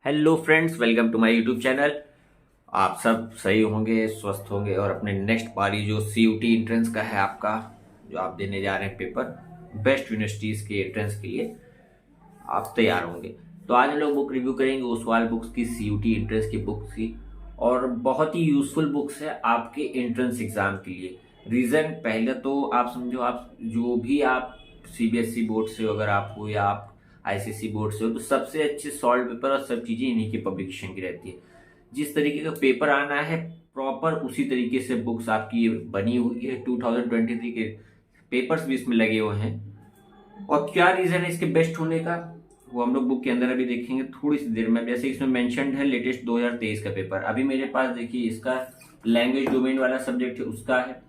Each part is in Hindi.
Hello friends, welcome to my YouTube channel. आप सब सही होंगे, स्वस्थ होंगे और अपने नेक्स्ट पारी जो सीयूटी एंट्रेंस का है आपका, जो आप देने जा रहे हैं पेपर बेस्ट यूनिवर्सिटीज़ के एंट्रेंस के लिए, आप तैयार होंगे। तो आज हम लोग बुक रिव्यू करेंगे ओसवाल बुक्स की सीयूटी एंट्रेंस की बुक्स की, और बहुत ही यूजफुल बुक्स है आपके एंट्रेंस एग्जाम के लिए। रीज़न पहले तो आप समझो, आप जो भी आप सीबीएसई बोर्ड से हो अगर आप हो या आप आईसीएसई बोर्ड से हो, तो सबसे अच्छे सॉल्व पेपर और सब चीज़ें इन्हीं की पब्लिकेशन की रहती है। जिस तरीके का पेपर आना है प्रॉपर उसी तरीके से बुक्स आपकी ये बनी हुई है। 2023 के पेपर्स भी इसमें लगे हुए हैं। और क्या रीज़न है इसके बेस्ट होने का, वो हम लोग बुक के अंदर अभी देखेंगे थोड़ी सी देर में। जैसे इसमें मेंशन्ड है लेटेस्ट 2023 का पेपर, अभी मेरे पास देखिए इसका लैंग्वेज डोमेन वाला सब्जेक्ट है उसका है,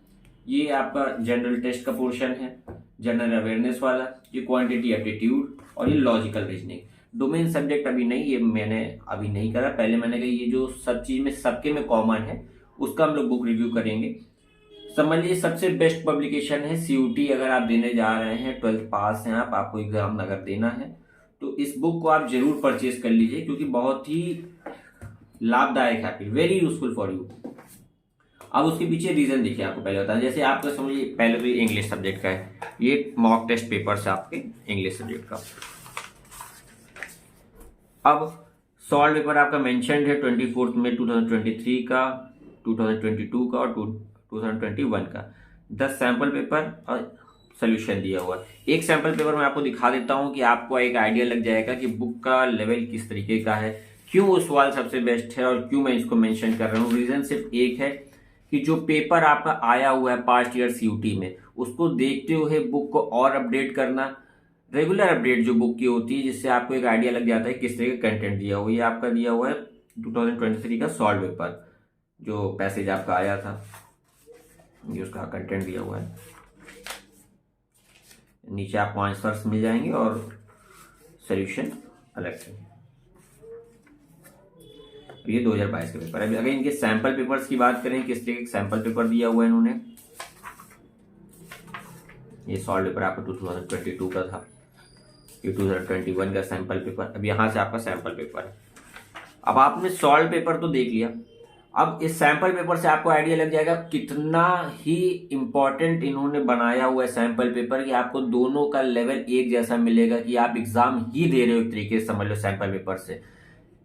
ये आपका जनरल टेस्ट का पोर्शन है, जनरल अवेयरनेस वाला, ये क्वांटिटी एप्टीट्यूड और ये लॉजिकल रीजनिंग। डोमेन सब्जेक्ट अभी नहीं, ये मैंने अभी नहीं करा। पहले मैंने कहा ये जो सब चीज में सबके में कॉमन है उसका हम लोग बुक रिव्यू करेंगे। समझ लीजिए सबसे बेस्ट पब्लिकेशन है सीयूटी। अगर आप देने जा रहे हैं, 12th पास हैं आप, आपको एग्जाम अगर देना है तो इस बुक को आप जरूर परचेज कर लीजिए, क्योंकि बहुत ही लाभदायक है, वेरी यूजफुल फॉर यू। अब उसके पीछे रीजन देखिए, आपको पहले बताया, जैसे आपका समझिए पहले तो इंग्लिश सब्जेक्ट का है, ये मॉक टेस्ट पेपर है आपके इंग्लिश सब्जेक्ट का। अब सॉल्व पेपर आपका मेंशन्ड है 24 में 2023 का, 2022 का और 2021 का। 10 सैंपल पेपर और सोल्यूशन दिया हुआ है। एक सैंपल पेपर मैं आपको दिखा देता हूं कि आपको एक आइडिया लग जाएगा कि बुक का लेवल किस तरीके का है, क्यों वो सवाल सबसे बेस्ट है और क्यों मैं इसको मेंशन कर रहा हूँ। रीजन सिर्फ एक है कि जो पेपर आपका आया हुआ है पास्ट ईयर सीयूटी में, उसको देखते हुए बुक को और अपडेट करना, रेगुलर अपडेट जो बुक की होती है, जिससे आपको एक आइडिया लग जाता है किस तरह का कंटेंट दिया हुआ है। ये आपका दिया हुआ है 2023 का सॉल्व पेपर, जो पैसेज आपका आया था, ये उसका कंटेंट दिया हुआ है। नीचे आपको आंसर्स मिल जाएंगे और सोल्यूशन अलग से। ये 2022 का पेपर है। अगर इनके सैंपल पेपर्स की बात करें, किस तरह के सैंपल पेपर दिया हुआ है इन्होंने, ये सॉल्व पेपर आपका 2022 का था, ये 2021 का सैंपल पेपर। अब यहाँ से आपका सैंपल पेपर है। अब आपने सॉल्व पेपर तो देख लिया, अब इस सैंपल पेपर से आपको आइडिया लग जाएगा कितना ही इंपॉर्टेंट इन्होंने बनाया हुआ है सैंपल पेपर, कि आपको दोनों का लेवल एक जैसा मिलेगा, कि आप एग्जाम ही दे रहे हो एक तरीके से समझ लो सैंपल पेपर से।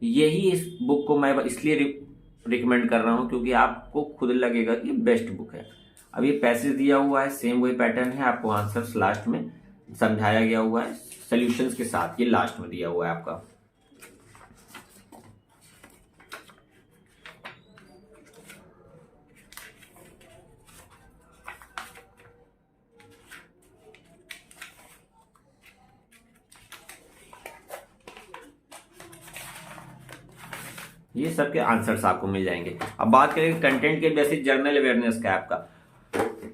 यही इस बुक को मैं इसलिए रिकमेंड कर रहा हूँ क्योंकि आपको खुद लगेगा कि बेस्ट बुक है। अब ये पैसेज दिया हुआ है, सेम वही पैटर्न है, आपको आंसर्स लास्ट में समझाया गया हुआ है सॉल्यूशंस के साथ, ये लास्ट में दिया हुआ है आपका। ये सबके आंसर्स आपको मिल जाएंगे। अब बात करें कंटेंट के, बेसिक जर्नल अवेयरनेस का आपका,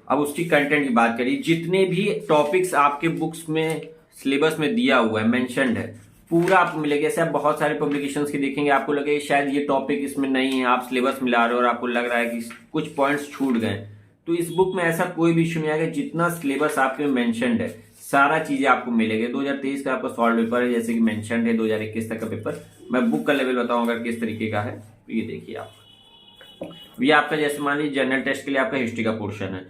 अब उसकी कंटेंट की बात करिए। जितने भी टॉपिक्स आपके बुक्स में सिलेबस में दिया हुआ है, मेंशन्ड है, पूरा आपको मिलेगा। जैसे आप बहुत सारे पब्लिकेशंस की देखेंगे, आपको लगेगा शायद ये टॉपिक इसमें नहीं है, आप सिलेबस मिला रहे हो और आपको लग रहा है कि कुछ पॉइंट्स छूट गए, तो इस बुक में ऐसा कोई भी इशू नहीं आएगा। जितना सिलेबस आपके मेंशन्ड है सारा चीजें आपको मिलेगा। 2023 का आपका सॉल्व पेपर है, जैसे कि मेंशन्ड है 2021 तक का पेपर। मैं बुक का लेवल बताऊंगा किस तरीके का है, तो ये देखिए आप, ये आपका जैसे मान लीजिए जनरल टेस्ट के लिए आपका हिस्ट्री का पोर्शन है।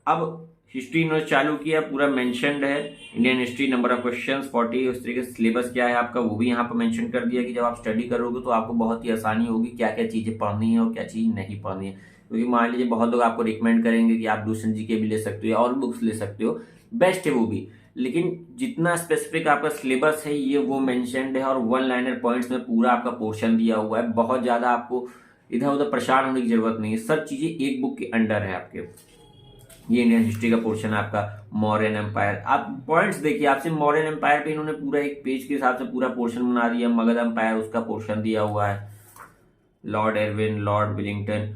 अब हिस्ट्री इन्होंने चालू किया, पूरा मेंशन्ड है, Indian history, number of questions 40, उस तरीके से सिलेबस क्या है आपका वो भी यहाँ पर मेंशन कर दिया, कि जब आप स्टडी करोगे तो आपको बहुत ही आसानी होगी क्या क्या चीजें पढ़नी है और क्या चीज नहीं पढ़नी है। क्योंकि मान लीजिए बहुत लोग आपको रिकमेंड करेंगे कि आप दूसरे जी के भी ले सकते हो या और बुक्स ले सकते हो, बेस्ट है वो भी, लेकिन जितना स्पेसिफिक आपका सिलेबस है ये वो मेंशन्ड है, और वन लाइनर पॉइंट्स में पूरा आपका पोर्शन दिया हुआ है। बहुत ज्यादा आपको इधर उधर परेशान होने की जरूरत नहीं है, सब चीजें एक बुक के अंडर है आपके। ये इंडियन हिस्ट्री का पोर्शन है आपका, मौर्यन एम्पायर। आप पॉइंट्स देखिए, आपसे मौर्यन एम्पायर पे इन्होंने पूरा एक पेज के हिसाब से पूरा पोर्शन बना दिया। मगध एम्पायर उसका पोर्शन दिया हुआ है, Lord Irwin, Lord Willingdon,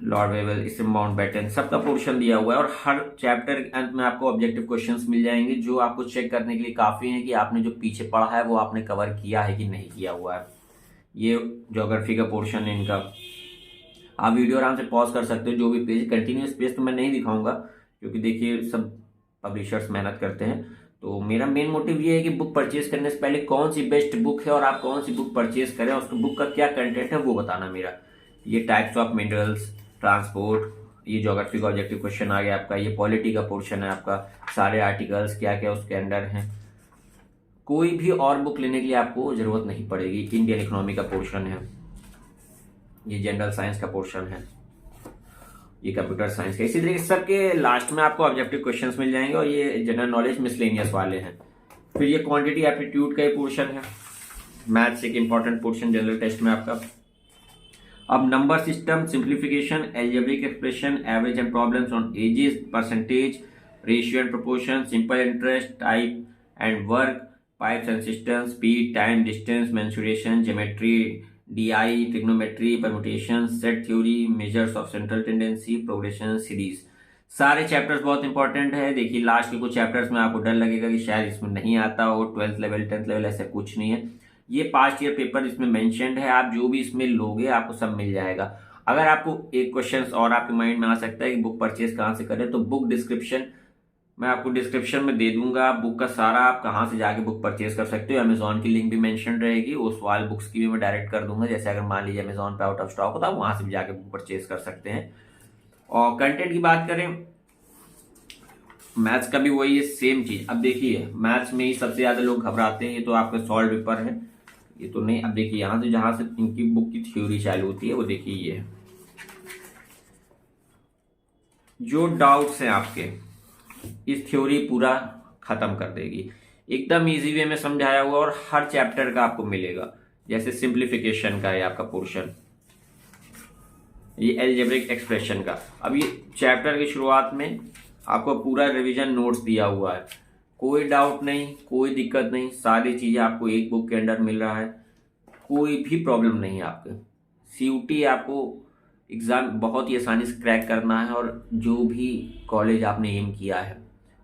Lord Wavell, इससे माउंटबेटन, सबका पोर्शन दिया हुआ है। और हर चैप्टर के अंत में आपको ऑब्जेक्टिव क्वेश्चंस मिल जाएंगे, जो आपको चेक करने के लिए काफी है कि आपने जो पीछे पढ़ा है वो आपने कवर किया है कि नहीं किया हुआ है। ये ज्योग्राफी का पोर्शन है इनका। आप वीडियो आराम से पॉज कर सकते हो, जो भी पेज, कंटिन्यूस पेज तो मैं नहीं दिखाऊंगा क्योंकि देखिए सब पब्लिशर्स मेहनत करते हैं, तो मेरा मेन मोटिव ये है कि बुक परचेज करने से पहले कौन सी बेस्ट बुक है और आप कौन सी बुक परचेज करें, उसको बुक का क्या कंटेंट है वो बताना मेरा। ये टाइप्स ऑफ मिनरल्स, ट्रांसपोर्ट, ये ज्योग्राफी का ऑब्जेक्टिव क्वेश्चन आ गया आपका, ये पॉलिटी का पोर्शन है आपका, सारे आर्टिकल्स क्या क्या उसके अंडर हैं। कोई भी और बुक लेने के लिए आपको जरूरत नहीं पड़ेगी। इंडियन इकोनॉमी का पोर्शन है, ये जनरल साइंस का पोर्शन है, ये कंप्यूटर साइंस का। इसी तरीके से सबके लास्ट में आपको ऑब्जेक्टिव क्वेश्चंस मिल जाएंगे और ये जनरल नॉलेज मिसलेनियस वाले हैं। फिर ये क्वांटिटी एप्टीट्यूड का ही पोर्शन है, मैथ्स एक इंपॉर्टेंट पोर्शन जनरल टेस्ट में आपका। अब number system, simplification, algebraic expression, average and problems on edges, percentage, ratio and proportion, simple interest, type and work, pipes and system, speed, time, distance, mensuration, geometry, DI, trigonometry, permutation, set theory, measures of central tendency, progression, series, सारे चैप्टर्स बहुत इंपॉर्टेंट है। देखिए लास्ट के कुछ चैप्टर्स में आपको डर लगेगा कि शायद इसमें नहीं आता हो, 12th लेवल 10th लेवल, ऐसा कुछ नहीं है। ये पास्ट ईयर पेपर इसमें मेंशन्ड है, आप जो भी इसमें लोगे आपको सब मिल जाएगा। अगर आपको एक क्वेश्चन और आपके माइंड में आ सकता है कि बुक परचेज कहाँ से करें, तो बुक डिस्क्रिप्शन मैं आपको डिस्क्रिप्शन में दे दूंगा बुक का सारा, आप कहाँ से जाके बुक परचेज कर सकते हो। अमेजॉन की लिंक भी मेंशन रहेगी, उस वाल बुक्स की भी मैं डायरेक्ट कर दूंगा। जैसे अगर मान लीजिए अमेजॉन पे आउट ऑफ स्टॉक होता है, वहां से भी जाके बुक परचेज कर सकते हैं। और कंटेंट की बात करें, मैथ्स का भी वही है, सेम चीज। अब देखिए मैथ्स में ही सबसे ज्यादा लोग घबराते हैं, ये तो आपका सॉल्व पेपर है, ये तो नहीं। अब देखिए यहाँ से जहां से इनकी बुक की थ्योरी चालू होती है वो देखिए, ये जो डाउट्स हैं आपके इस थ्योरी पूरा खत्म कर देगी। एकदम इजी वे में समझाया हुआ और हर चैप्टर का आपको मिलेगा। जैसे सिंप्लीफिकेशन का है आपका पोर्शन, ये एल्जेब्रिक एक्सप्रेशन का। अब ये चैप्टर की शुरुआत में आपको पूरा रिवीजन नोट्स दिया हुआ है, कोई डाउट नहीं, कोई दिक्कत नहीं, सारी चीजें आपको एक बुक के अंदर मिल रहा है, कोई भी प्रॉब्लम नहीं है आपके। सीयूटी आपको एग्ज़ाम बहुत ही आसानी से क्रैक करना है और जो भी कॉलेज आपने एम किया है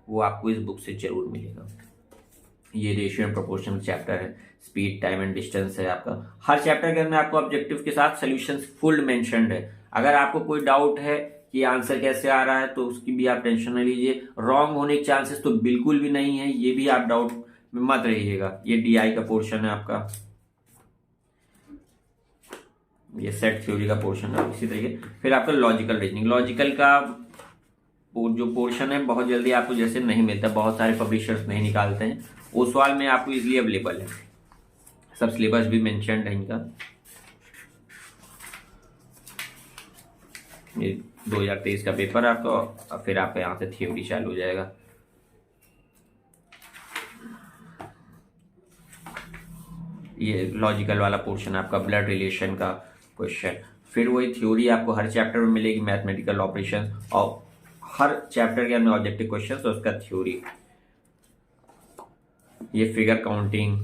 वो आपको इस बुक से जरूर मिलेगा। ये रेशियो एंड प्रोपोर्शन चैप्टर है, स्पीड, टाइम एंड डिस्टेंस है आपका। हर चैप्टर के अंदर आपको ऑब्जेक्टिव के साथ सॉल्यूशंस फुल मेंशन्ड है। अगर आपको कोई डाउट है कि आंसर कैसे आ रहा है तो उसकी भी आप टेंशन न लीजिए। रॉन्ग होने के चांसेस तो बिल्कुल भी नहीं है, ये भी आप डाउट में मत रहिएगा। ये डीआई का पोर्शन है आपका, ये सेट थ्योरी का पोर्शन है इसी तरीके। फिर आपका लॉजिकल रीजनिंग, लॉजिकल का जो पोर्शन है बहुत जल्दी आपको जैसे नहीं मिलता, बहुत सारे पब्लिशर्स नहीं निकालते हैं, ओसवाल में आपको इजीली अवेलेबल है। सब सिलेबस भी मेंशन्ड है इनका। ये 2023 का पेपर आपका, फिर आपका यहाँ से थ्योरी चालू हो जाएगा। ये लॉजिकल वाला पोर्शन आपका, ब्लड रिलेशन का क्वेश्चन। फिर वही थ्योरी आपको हर चैप्टर में मिलेगी, मैथमेटिकल ऑपरेशन, और हर चैप्टर के अंदर ऑब्जेक्टिव क्वेश्चन तो उसका थ्योरी। ये फिगर काउंटिंग,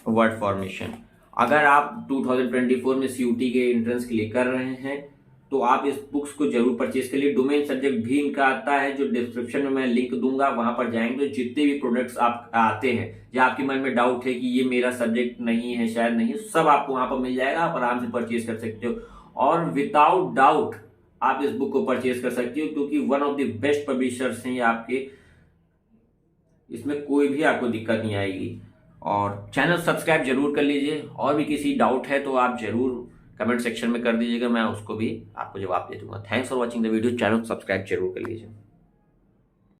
वर्ड फॉर्मेशन। अगर आप 2024 में सीयूटी के एंट्रेंस के लिए कर रहे हैं तो आप इस बुक्स को जरूर परचेज के लिए। डोमेन सब्जेक्ट भी इनका आता है, जो डिस्क्रिप्शन में मैं लिंक दूंगा, वहां पर जाएंगे तो जितने भी प्रोडक्ट्स आप आते हैं या आपके मन में डाउट है कि ये मेरा सब्जेक्ट नहीं है, शायद नहीं, सब आपको वहां पर मिल जाएगा, आप आराम से परचेज कर सकते हो। और विदाउट डाउट आप इस बुक को परचेज कर सकते हो, क्योंकि one of the best publishers हैं ये आपके, इसमें कोई भी आपको दिक्कत नहीं आएगी। और चैनल सब्सक्राइब जरूर कर लीजिए, और भी किसी डाउट है तो आप जरूर कमेंट सेक्शन में कर दीजिएगा, मैं उसको भी आपको जवाब दे दूंगा। Thanks for watching the video, channel subscribe जरूर कर लीजिए।